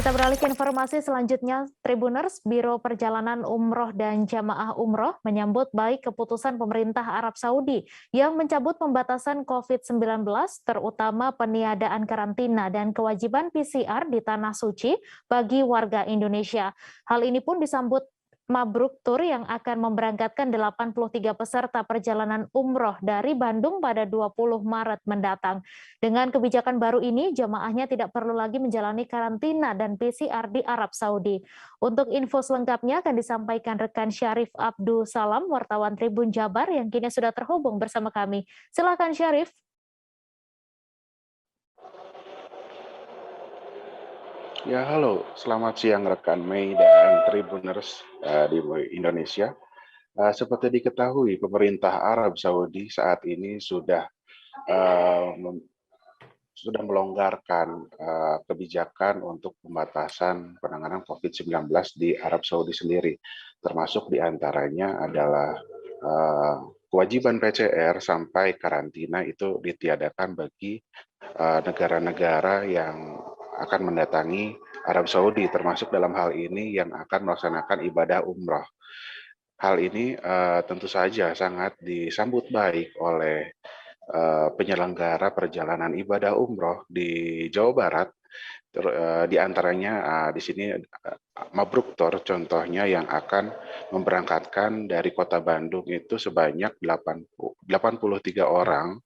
Kita beralih ke informasi selanjutnya, Tribuners, Biro Perjalanan Umroh dan Jamaah Umroh menyambut baik keputusan pemerintah Arab Saudi yang mencabut pembatasan COVID-19, terutama peniadaan karantina dan kewajiban PCR di Tanah Suci bagi warga Indonesia. Hal ini pun disambut Mabruk Tour yang akan memberangkatkan 83 peserta perjalanan umroh dari Bandung pada 20 Maret mendatang. Dengan kebijakan baru ini, jamaahnya tidak perlu lagi menjalani karantina dan PCR di Arab Saudi. Untuk info selengkapnya akan disampaikan rekan Syarif Abdul Salam, wartawan Tribun Jabar yang kini sudah terhubung bersama kami. Silakan Syarif. Ya, halo. Selamat siang rekan Mei dan Tribuners di Indonesia. Seperti diketahui, pemerintah Arab Saudi saat ini sudah melonggarkan kebijakan untuk pembatasan penanganan COVID-19 di Arab Saudi sendiri. Termasuk diantaranya adalah kewajiban PCR sampai karantina itu ditiadakan bagi negara-negara yang akan mendatangi Arab Saudi, termasuk dalam hal ini yang akan melaksanakan ibadah umroh. Hal ini tentu saja sangat disambut baik oleh penyelenggara perjalanan ibadah umroh di Jawa Barat. Di antaranya di sini Mabruk Tour contohnya yang akan memberangkatkan dari kota Bandung itu sebanyak 83 orang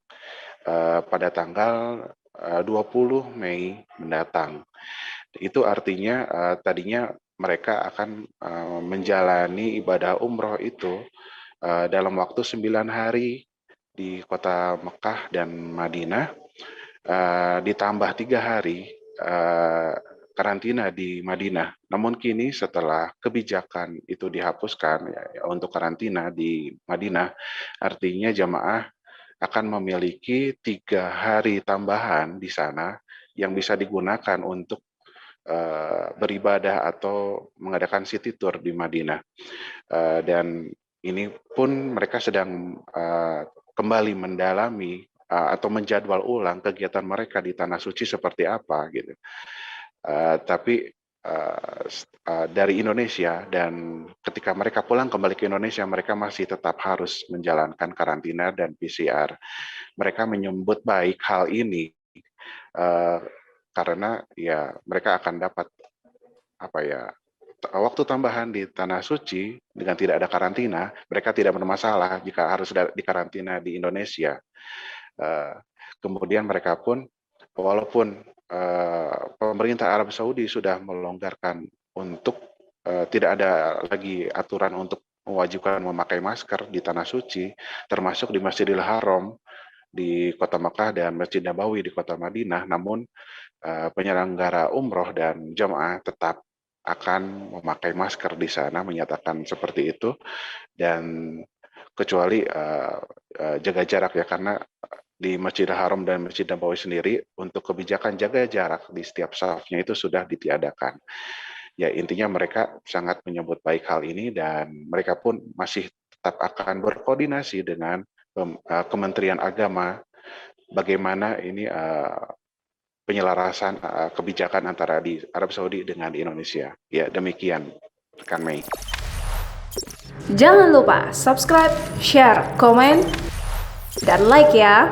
pada tanggal 20 Mei mendatang. Itu artinya tadinya mereka akan menjalani ibadah umroh itu dalam waktu 9 hari di kota Mekah dan Madinah, ditambah 3 hari karantina di Madinah. Namun kini setelah kebijakan itu dihapuskan untuk karantina di Madinah, artinya jamaah akan memiliki 3 hari tambahan di sana yang bisa digunakan untuk beribadah atau mengadakan city tour di Madinah. Dan ini pun mereka sedang kembali mendalami atau menjadwal ulang kegiatan mereka di Tanah Suci seperti apa gitu. Tapi dari Indonesia, dan ketika mereka pulang kembali ke Indonesia, mereka masih tetap harus menjalankan karantina dan PCR. Mereka menyambut baik hal ini karena ya mereka akan dapat waktu tambahan di Tanah Suci dengan tidak ada karantina. Mereka tidak bermasalah jika harus dikarantina di Indonesia. Kemudian mereka pun, walaupun pemerintah Arab Saudi sudah melonggarkan untuk tidak ada lagi aturan untuk mewajibkan memakai masker di Tanah Suci, termasuk di Masjidil Haram di kota Mekah dan Masjid Nabawi di kota Madinah, namun penyelenggara umroh dan jamaah tetap akan memakai masker di sana, menyatakan seperti itu, dan kecuali jaga jarak ya, karena di Masjidil Haram dan Masjid Nabawi sendiri untuk kebijakan jaga jarak di setiap safnya itu sudah ditiadakan. Ya, intinya mereka sangat menyambut baik hal ini dan mereka pun masih tetap akan berkoordinasi dengan Kementerian Agama bagaimana ini penyelarasan kebijakan antara di Arab Saudi dengan di Indonesia. Ya, demikian rekan Mei. Jangan lupa subscribe, share, komen, dan like ya.